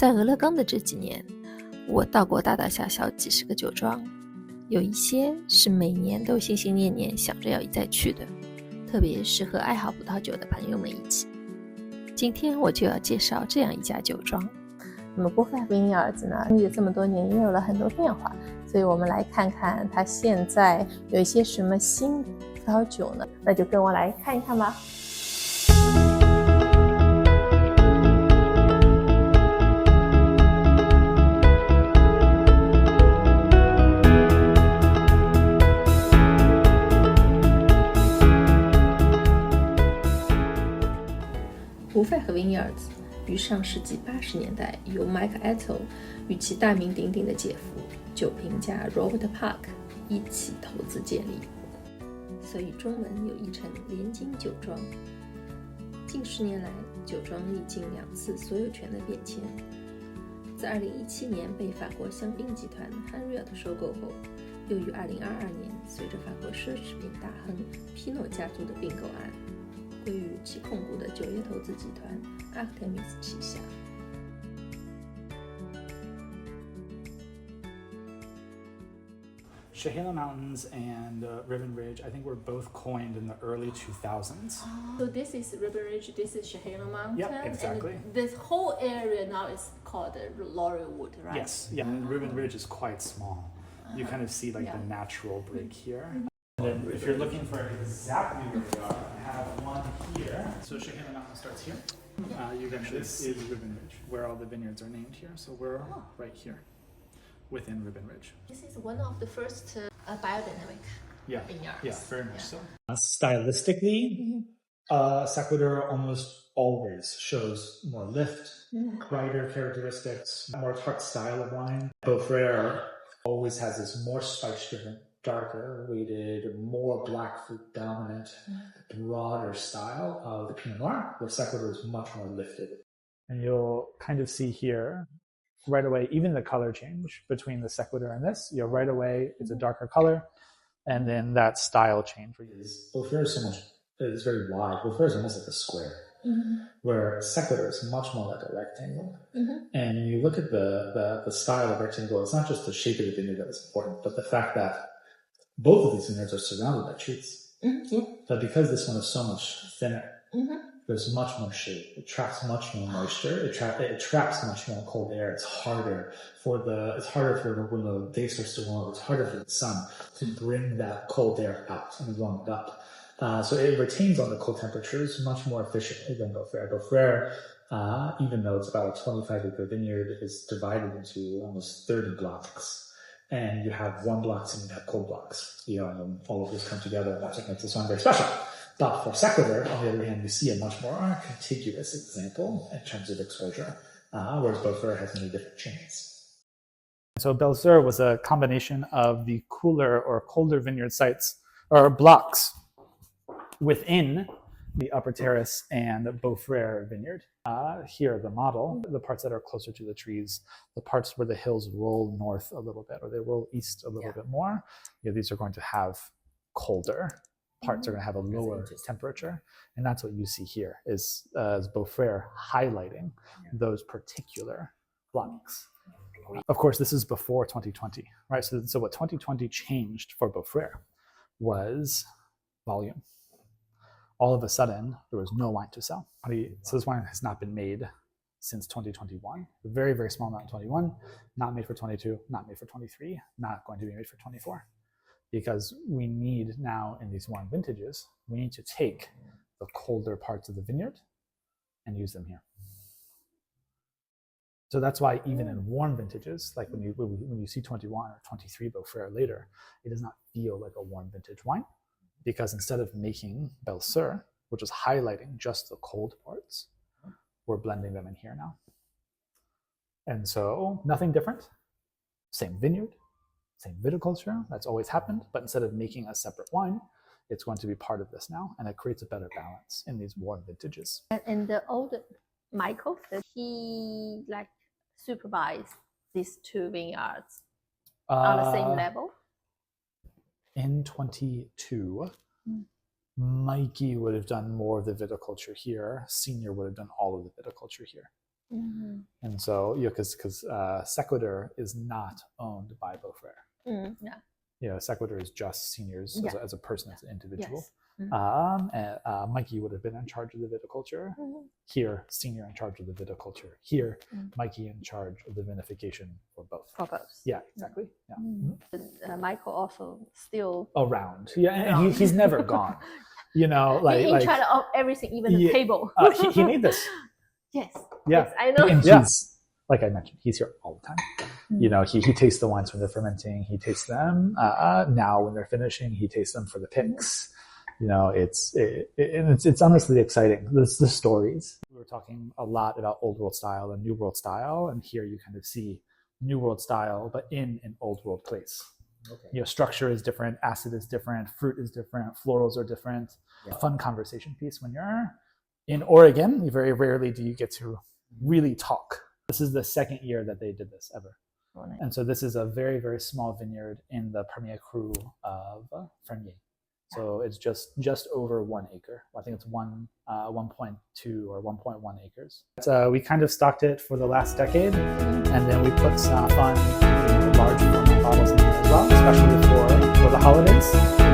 在俄勒冈的这几年，我到过大大小小几十个酒庄，有一些是每年都心心念念想着要一再去的，特别是和爱好葡萄酒的朋友们一起。今天我就要介绍这样一家酒庄。那么Beaux Vineyards呢，经历了这么多年也有了很多变化，所以我们来看看它现在有一些什么新葡萄酒呢？那就跟我来看一看吧。Frères Vineyards 于上世纪80年代由 Mike Etzel 与其大名鼎鼎的姐夫酒评家 Robert Park 一起投资建立，所以中文有译成连襟酒庄。近10年来，酒庄历经2次所有权的变迁。自2017年被法国香槟集团 Henriette 收购后，又于2022年随着法国奢侈品大亨皮诺家族的并购案，归于其控股的酒业投资集团 Artemis 旗下。Chehalis Mountains and Ribbon Ridge, I think were both coined in the early 2000s. So this is Ribbon Ridge, this is Chehalis Mountain. Yep, exactly. And this whole area now is called Laurelwood, right? Yes, yeah, and Ribbon Ridge is quite small. You kind of see like the natural break here. And then if you're looking for exactly where we are, I have one here. So Chehalis Mountain starts here. You eventually see Ribbon Ridge, where all the vineyards are named here. So we're right here within Ribbon Ridge. This is one of the first biodynamic vineyards. Yeah, very much so. Stylistically, Sequitur almost always shows more lift, brighter characteristics, more tart style of wine. Beaux always has this more spice-driven, darker weighted, more black fruit dominant, broader style of the Pinot Noir, where Sequitur is much more lifted. And you'll kind of see here right away, even the color change between the Sequitur and this, right away it's a darker color, and then that style change. Beaux is very wide. Beaux is almost like a square, where Sequitur is much more like a rectangle. And you look at the style of rectangle, it's not just the shape of the vineyard that is important, but the fact that both of these vineyards are surrounded by trees. But because this one is so much thinner, there's much more shade. It traps much more moisture. It traps much more cold air. It's harder for when the day starts to warm up. It's harder for the sun to bring that cold air out and warm it up. So it retains all the cold temperatures much more efficiently than Beaux. Beaux, even though it's about a 25-acre vineyard, is divided into almost 30 blocks. And you have warm blocks and you have cold blocks. And all of this come together, and that's what makes this one very special. But for Sequitur, on the other hand, you see a much more contiguous example in terms of exposure, whereas Beaux has many different chains. So Beaux was a combination of the cooler or colder vineyard sites, or blocks, within the Upper Terrace and Beaux vineyard. Here, the model, the parts that are closer to the trees, the parts where the hills roll north a little bit, or they roll east a little bit more, these are going to have colder. Parts are going to have a lower temperature, and that's what you see here is Beaux highlighting those particular blocks. Of course, this is before 2020, right? So what 2020 changed for Beaux was volume. All of a sudden, there was no wine to sell. So this wine has not been made since 2021. A very, very small amount in 21, not made for 22, not made for 23, not going to be made for 24. Because we need now in these warm vintages, we need to take the colder parts of the vineyard and use them here. So that's why even in warm vintages, like when you see 21 or 23 Beaux later, it does not feel like a warm vintage wine, because instead of making Beaux, which is highlighting just the cold parts, we're blending them in here now. And so nothing different, same vineyard, same viticulture, that's always happened, but instead of making a separate wine, it's going to be part of this now, and it creates a better balance in these warm vintages. And the old Michael, he supervised these two vineyards on the same level? In 22, Mikey would have done more of the viticulture here. Senior would have done all of the viticulture here. And so, because Sequitur is not owned by Beaux Frères. Sequitur is just seniors as a person, as an individual. Yes. Mikey would have been in charge of the viticulture. Here, senior in charge of the viticulture. Here, Mikey in charge of the vinification for both. For both. Yeah, exactly. Yeah. Michael also still around. Yeah, and he's never gone. in charge of everything, even the table. He made this. Yes. Yeah. Yes, I know. And he's, like I mentioned, he's here all the time. He tastes the wines when they're fermenting. He tastes them now when they're finishing. He tastes them for the picks. It's honestly exciting. The stories. We were talking a lot about Old World style and New World style, and here you kind of see New World style, but in an Old World place. Okay. Structure is different, acid is different, fruit is different, florals are different. Yeah. Fun conversation piece. When you're in Oregon, very rarely do you get to really talk. This is the second year that they did this ever. Oh, nice. And so this is a very, very small vineyard in the Premier Cru of Frères. So it's just over 1 acre. I think it's 1.2 or 1.1 acres. We kind of stocked it for the last decade, and then we put some fun large format bottles in there as well, especially for the holidays.